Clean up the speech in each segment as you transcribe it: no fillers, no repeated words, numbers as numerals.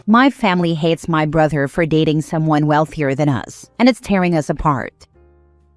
My family hates my brother for dating someone wealthier than us, and it's tearing us apart.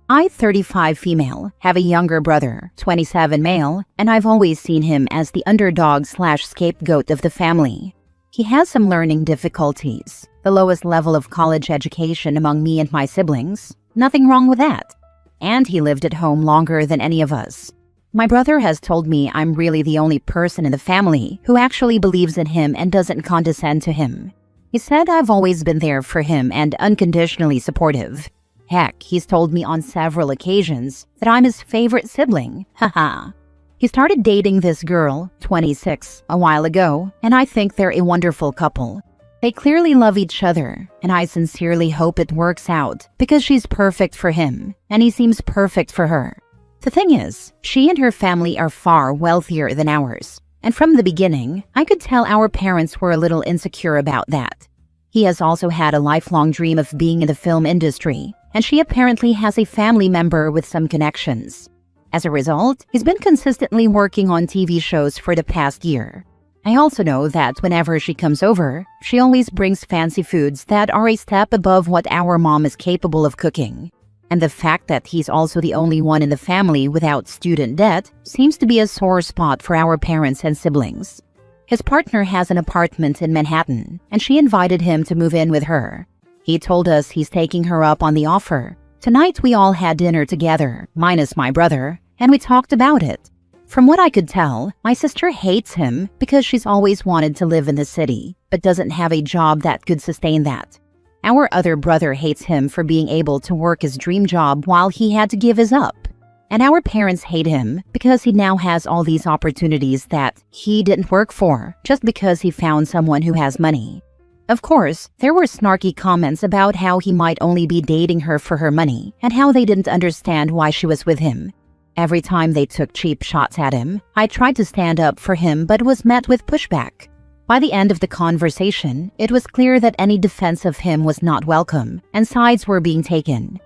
I, 35 female, have a younger brother, 27 male, and I've always seen him as the underdog/scapegoat of the family. He has some learning difficulties, the lowest level of college education among me and my siblings. Nothing wrong with that. And he lived at home longer than any of us. My brother has told me I'm really the only person in the family who actually believes in him and doesn't condescend to him. He said I've always been there for him and unconditionally supportive. Heck, he's told me on several occasions that I'm his favorite sibling. Haha. He started dating this girl, 26, a while ago, and I think they're a wonderful couple. They clearly love each other, and I sincerely hope it works out because she's perfect for him, and he seems perfect for her. The thing is, she and her family are far wealthier than ours, and from the beginning, I could tell our parents were a little insecure about that. He has also had a lifelong dream of being in the film industry, and she apparently has a family member with some connections. As a result, he's been consistently working on TV shows for the past year. I also know that whenever she comes over, she always brings fancy foods that are a step above what our mom is capable of cooking. And the fact that he's also the only one in the family without student debt seems to be a sore spot for our parents and siblings. His partner has an apartment in Manhattan, and she invited him to move in with her. He told us he's taking her up on the offer. Tonight we all had dinner together, minus my brother, and we talked about it. From what I could tell, my sister hates him because she's always wanted to live in the city, but doesn't have a job that could sustain that. Our other brother hates him for being able to work his dream job while he had to give his up. And our parents hate him because he now has all these opportunities that he didn't work for just because he found someone who has money. Of course, there were snarky comments about how he might only be dating her for her money and how they didn't understand why she was with him. Every time they took cheap shots at him, I tried to stand up for him but was met with pushback. By the end of the conversation, it was clear that any defense of him was not welcome and sides were being taken.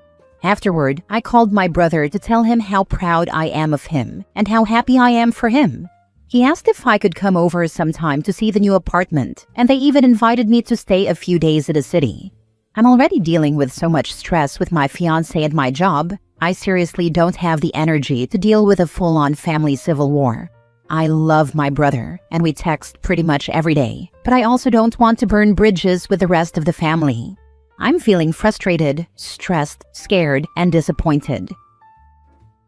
Afterward, I called my brother to tell him how proud I am of him and how happy I am for him. He asked if I could come over sometime to see the new apartment, and they even invited me to stay a few days at the city. I'm already dealing with so much stress with my fiancé and my job. I seriously don't have the energy to deal with a full-on family civil war. I love my brother, and we text pretty much every day, but I also don't want to burn bridges with the rest of the family. I'm feeling frustrated, stressed, scared, and disappointed.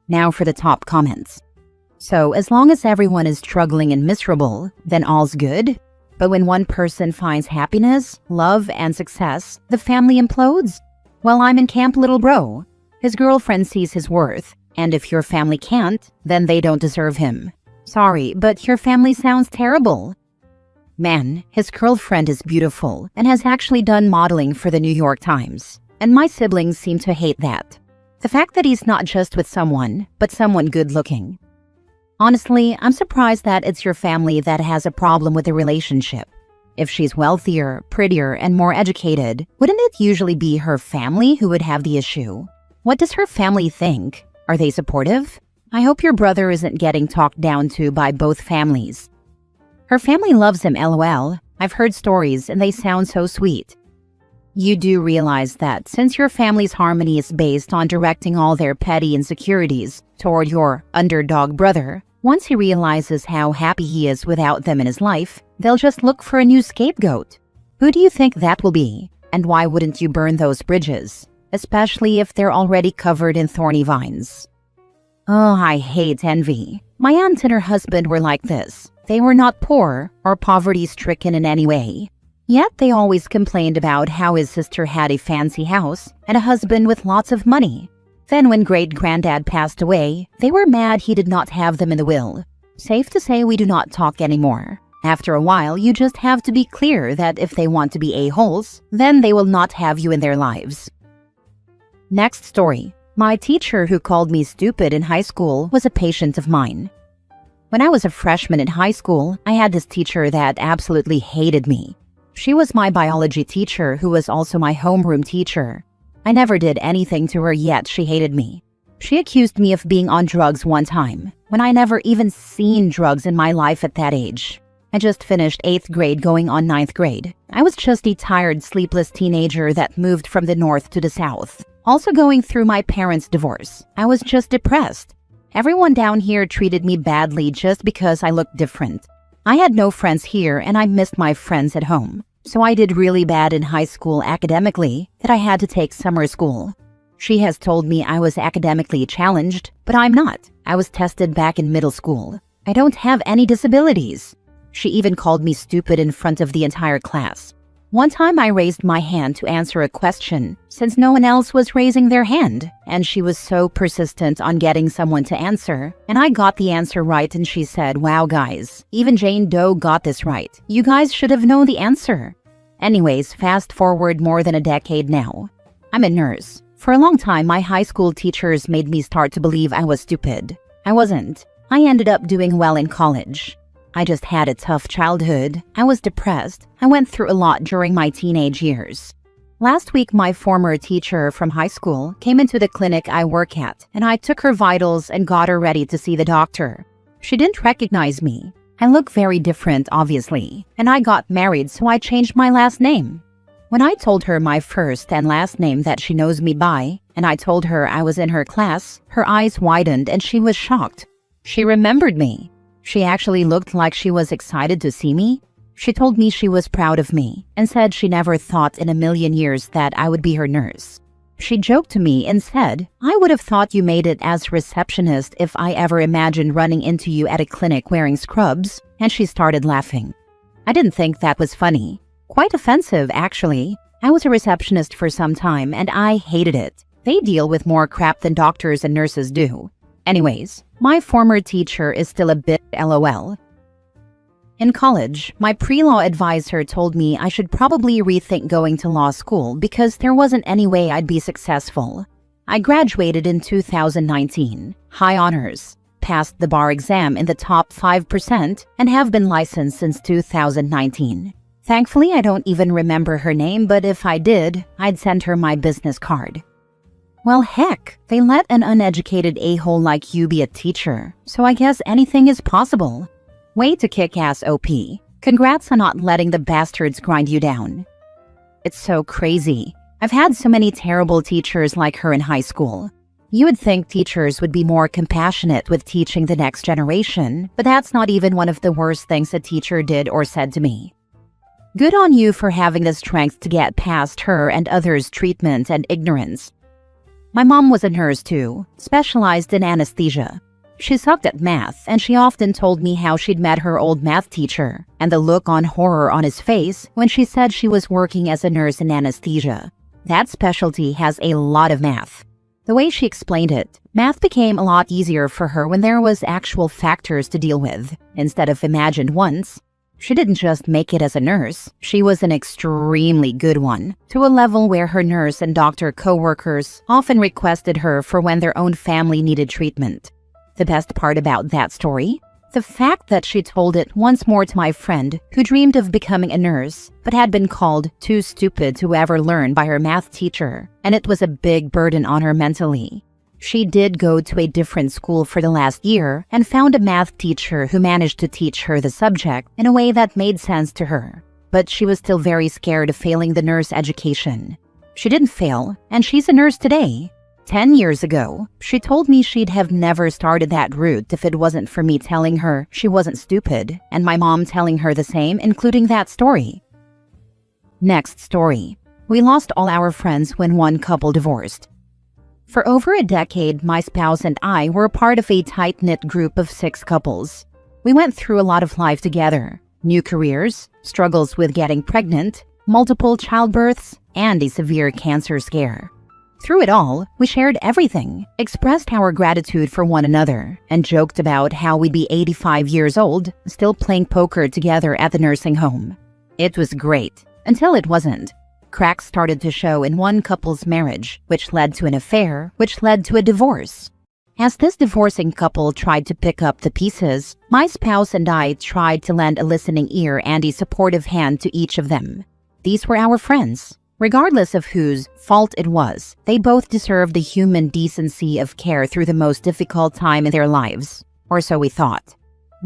Now for the top comments. So, as long as everyone is struggling and miserable, then all's good? But when one person finds happiness, love, and success, the family implodes? Well, I'm in camp, little bro. His girlfriend sees his worth, and if your family can't, then they don't deserve him. Sorry, but your family sounds terrible. Man, his girlfriend is beautiful and has actually done modeling for the New York Times, and my siblings seem to hate that. The fact that he's not just with someone, but someone good-looking. Honestly, I'm surprised that it's your family that has a problem with the relationship. If she's wealthier, prettier, and more educated, wouldn't it usually be her family who would have the issue? What does her family think? Are they supportive? I hope your brother isn't getting talked down to by both families. Her family loves him, lol. I've heard stories and they sound so sweet. You do realize that since your family's harmony is based on directing all their petty insecurities toward your underdog brother, once he realizes how happy he is without them in his life, they'll just look for a new scapegoat. Who do you think that will be? And why wouldn't you burn those bridges? Especially if they're already covered in thorny vines. Oh, I hate envy. My aunt and her husband were like this. They were not poor or poverty-stricken in any way. Yet they always complained about how his sister had a fancy house and a husband with lots of money. Then when great-granddad passed away, they were mad he did not have them in the will. Safe to say we do not talk anymore. After a while, you just have to be clear that if they want to be a-holes, then they will not have you in their lives. Next story. My teacher who called me stupid in high school was a patient of mine. When I was a freshman in high school, I had this teacher that absolutely hated me. She was my biology teacher who was also my homeroom teacher. I never did anything to her yet she hated me. She accused me of being on drugs one time, when I never even seen drugs in my life at that age. I just finished 8th grade going on 9th grade. I was just a tired, sleepless teenager that moved from the north to the south. Also going through my parents' divorce. I was just depressed. Everyone down here treated me badly just because I looked different. I had no friends here and I missed my friends at home. So I did really bad in high school academically that I had to take summer school. She has told me I was academically challenged, but I'm not. I was tested back in middle school. I don't have any disabilities. She even called me stupid in front of the entire class. One time I raised my hand to answer a question since no one else was raising their hand, and she was so persistent on getting someone to answer, and I got the answer right and she said, "Wow guys, even Jane Doe got this right. You guys should have known the answer." Anyways, fast forward more than a decade now. I'm a nurse. For a long time, my high school teachers made me start to believe I was stupid. I wasn't. I ended up doing well in college. I just had a tough childhood. I was depressed. I went through a lot during my teenage years. Last week, my former teacher from high school came into the clinic I work at, and I took her vitals and got her ready to see the doctor. She didn't recognize me. I look very different, obviously, and I got married, so I changed my last name. When I told her my first and last name that she knows me by, and I told her I was in her class, her eyes widened and she was shocked. She remembered me. She actually looked like she was excited to see me. She told me she was proud of me and said she never thought in a million years that I would be her nurse. She joked to me and said, "I would have thought you made it as receptionist if I ever imagined running into you at a clinic wearing scrubs," and she started laughing. I didn't think that was funny. Quite offensive, actually. I was a receptionist for some time and I hated it. They deal with more crap than doctors and nurses do. Anyways, my former teacher is still a bit LOL. In college, my pre-law advisor told me I should probably rethink going to law school because there wasn't any way I'd be successful. I graduated in 2019, high honors, passed the bar exam in the top 5%, and have been licensed since 2019. Thankfully, I don't even remember her name, but if I did, I'd send her my business card. Well, heck, they let an uneducated a-hole like you be a teacher, so I guess anything is possible. Way to kick ass, OP. Congrats on not letting the bastards grind you down. It's so crazy. I've had so many terrible teachers like her in high school. You would think teachers would be more compassionate with teaching the next generation, but that's not even one of the worst things a teacher did or said to me. Good on you for having the strength to get past her and others' treatment and ignorance. My mom was a nurse too, specialized in anesthesia. She sucked at math, and she often told me how she'd met her old math teacher, and the look on horror on his face when she said she was working as a nurse in anesthesia. That specialty has a lot of math. The way she explained it, math became a lot easier for her when there was actual factors to deal with, instead of imagined ones. She didn't just make it as a nurse, she was an extremely good one, to a level where her nurse and doctor co-workers often requested her for when their own family needed treatment. The best part about that story? The fact that she told it once more to my friend who dreamed of becoming a nurse, but had been called too stupid to ever learn by her math teacher, and it was a big burden on her mentally. She did go to a different school for the last year and found a math teacher who managed to teach her the subject in a way that made sense to her. But she was still very scared of failing the nurse education. She didn't fail, and she's a nurse today. 10 years ago, she told me she'd have never started that route if it wasn't for me telling her she wasn't stupid, and my mom telling her the same, including that story. Next story. We lost all our friends when one couple divorced. For over a decade, my spouse and I were part of a tight-knit group of 6 couples. We went through a lot of life together. New careers, struggles with getting pregnant, multiple childbirths, and a severe cancer scare. Through it all, we shared everything, expressed our gratitude for one another, and joked about how we'd be 85 years old, still playing poker together at the nursing home. It was great, until it wasn't. Cracks started to show in one couple's marriage, which led to an affair, which led to a divorce. As this divorcing couple tried to pick up the pieces, my spouse and I tried to lend a listening ear and a supportive hand to each of them. These were our friends. Regardless of whose fault it was, they both deserved the human decency of care through the most difficult time in their lives, or so we thought.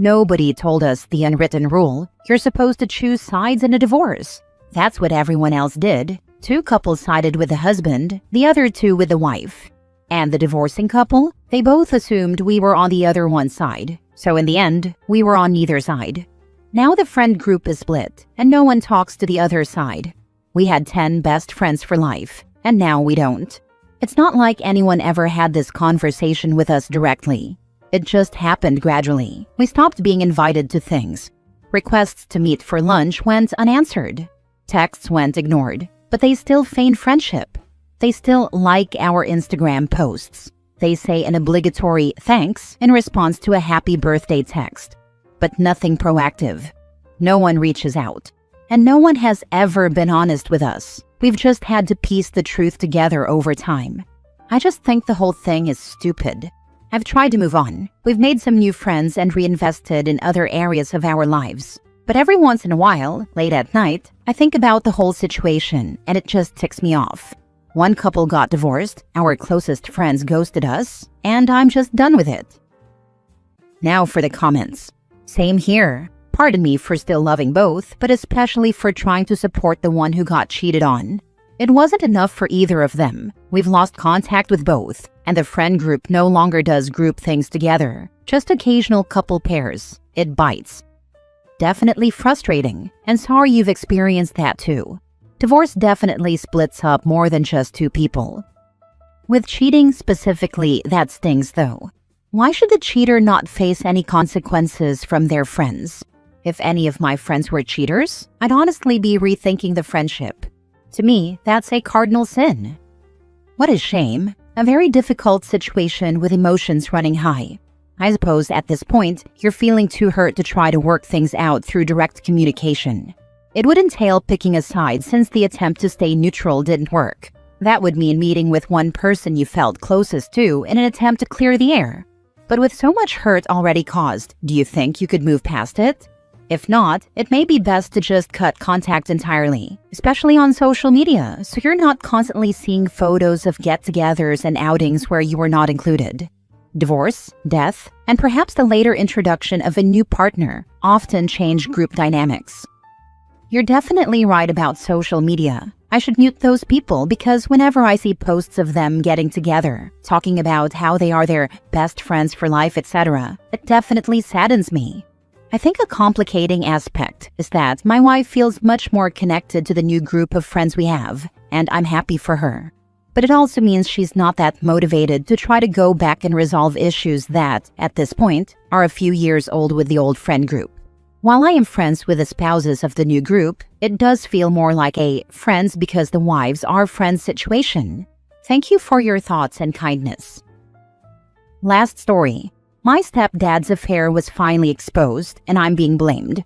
Nobody told us the unwritten rule. You're supposed to choose sides in a divorce. That's what everyone else did. 2 couples sided with the husband, the other 2 with the wife. And the divorcing couple, they both assumed we were on the other one's side. So in the end, we were on neither side. Now the friend group is split, and no one talks to the other side. We had 10 best friends for life, and now we don't. It's not like anyone ever had this conversation with us directly. It just happened gradually. We stopped being invited to things. Requests to meet for lunch went unanswered. Texts went ignored, but they still feign friendship. They still like our Instagram posts. They say an obligatory thanks in response to a happy birthday text. But nothing proactive. No one reaches out. And no one has ever been honest with us. We've just had to piece the truth together over time. I just think the whole thing is stupid. I've tried to move on. We've made some new friends and reinvested in other areas of our lives. But every once in a while, late at night, I think about the whole situation and it just ticks me off. One couple got divorced, our closest friends ghosted us, and I'm just done with it. Now for the comments. Same here. Pardon me for still loving both, but especially for trying to support the one who got cheated on. It wasn't enough for either of them. We've lost contact with both, and the friend group no longer does group things together, just occasional couple pairs. It bites. Definitely frustrating, and sorry you've experienced that too. Divorce definitely splits up more than just 2 people. With cheating specifically, that stings though. Why should the cheater not face any consequences from their friends? If any of my friends were cheaters, I'd honestly be rethinking the friendship. To me, that's a cardinal sin. What a shame. A very difficult situation with emotions running high. I suppose at this point, you're feeling too hurt to try to work things out through direct communication. It would entail picking a side since the attempt to stay neutral didn't work. That would mean meeting with one person you felt closest to in an attempt to clear the air. But with so much hurt already caused, do you think you could move past it? If not, it may be best to just cut contact entirely, especially on social media, so you're not constantly seeing photos of get-togethers and outings where you were not included. Divorce, death, and perhaps the later introduction of a new partner often change group dynamics. You're definitely right about social media. I should mute those people because whenever I see posts of them getting together, talking about how they are their best friends for life, etc., it definitely saddens me. I think a complicating aspect is that my wife feels much more connected to the new group of friends we have, and I'm happy for her. But it also means she's not that motivated to try to go back and resolve issues that, at this point, are a few years old with the old friend group. While I am friends with the spouses of the new group, it does feel more like a friends because the wives are friends situation. Thank you for your thoughts and kindness. Last story. My stepdad's affair was finally exposed and I'm being blamed.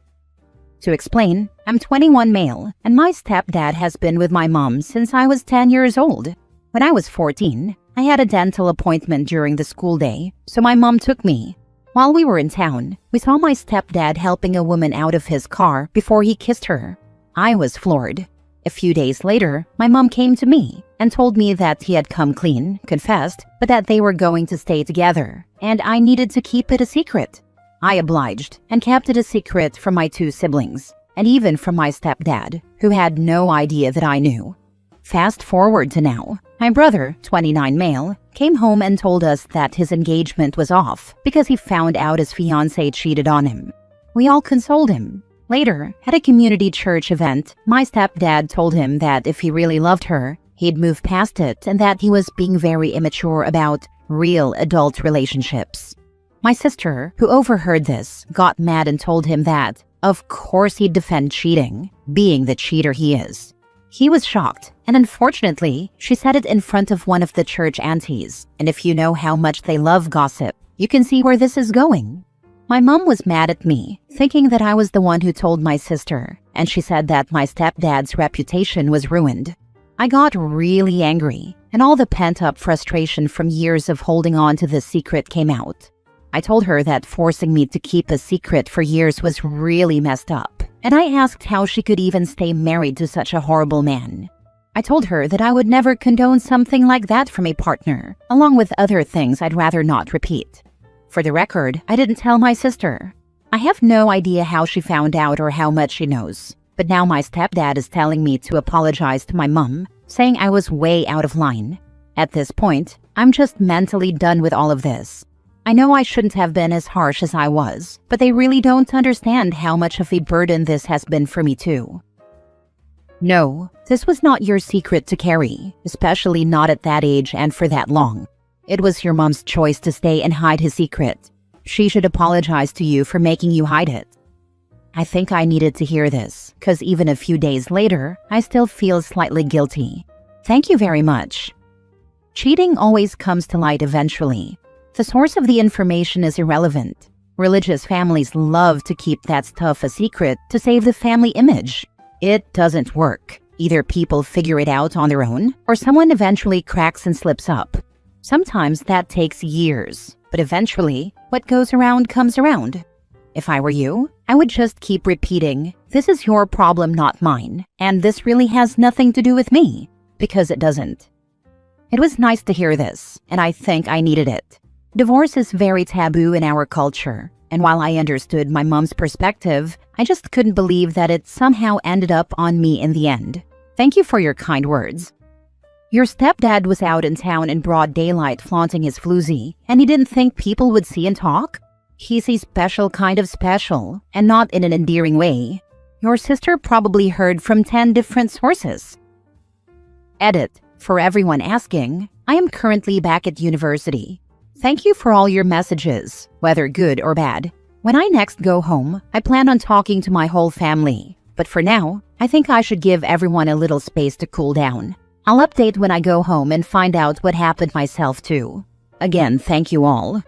To explain, I'm 21 male and my stepdad has been with my mom since I was 10 years old. When I was 14, I had a dental appointment during the school day, so my mom took me. While we were in town, we saw my stepdad helping a woman out of his car before he kissed her. I was floored. A few days later, my mom came to me and told me that he had come clean, confessed, but that they were going to stay together, and I needed to keep it a secret. I obliged and kept it a secret from my 2 siblings, and even from my stepdad, who had no idea that I knew. Fast forward to now. My brother, 29 male, came home and told us that his engagement was off because he found out his fiancée cheated on him. We all consoled him. Later, at a community church event, my stepdad told him that if he really loved her, he'd move past it and that he was being very immature about real adult relationships. My sister, who overheard this, got mad and told him that, of course he'd defend cheating, being the cheater he is. He was shocked, and unfortunately, she said it in front of one of the church aunties, and if you know how much they love gossip, you can see where this is going. My mom was mad at me, thinking that I was the one who told my sister, and she said that my stepdad's reputation was ruined. I got really angry, and all the pent-up frustration from years of holding on to this secret came out. I told her that forcing me to keep a secret for years was really messed up, and I asked how she could even stay married to such a horrible man. I told her that I would never condone something like that from a partner, along with other things I'd rather not repeat. For the record, I didn't tell my sister. I have no idea how she found out or how much she knows. But now my stepdad is telling me to apologize to my mom, saying I was way out of line. At this point, I'm just mentally done with all of this. I know I shouldn't have been as harsh as I was, but they really don't understand how much of a burden this has been for me too. No, this was not your secret to carry, especially not at that age and for that long. It was your mom's choice to stay and hide his secret. She should apologize to you for making you hide it. I think I needed to hear this, because even a few days later, I still feel slightly guilty. Thank you very much. Cheating always comes to light eventually. The source of the information is irrelevant. Religious families love to keep that stuff a secret to save the family image. It doesn't work. Either people figure it out on their own, or someone eventually cracks and slips up. Sometimes that takes years, but eventually, what goes around comes around. If I were you, I would just keep repeating, "This is your problem, not mine, and this really has nothing to do with me," because it doesn't. It was nice to hear this, and I think I needed it. Divorce is very taboo in our culture, and while I understood my mom's perspective, I just couldn't believe that it somehow ended up on me in the end. Thank you for your kind words. Your stepdad was out in town in broad daylight flaunting his floozy, and he didn't think people would see and talk? He's a special kind of special, and not in an endearing way. Your sister probably heard from 10 different sources. Edit. For everyone asking, I am currently back at university. Thank you for all your messages, whether good or bad. When I next go home, I plan on talking to my whole family. But for now, I think I should give everyone a little space to cool down. I'll update when I go home and find out what happened myself too. Again, thank you all.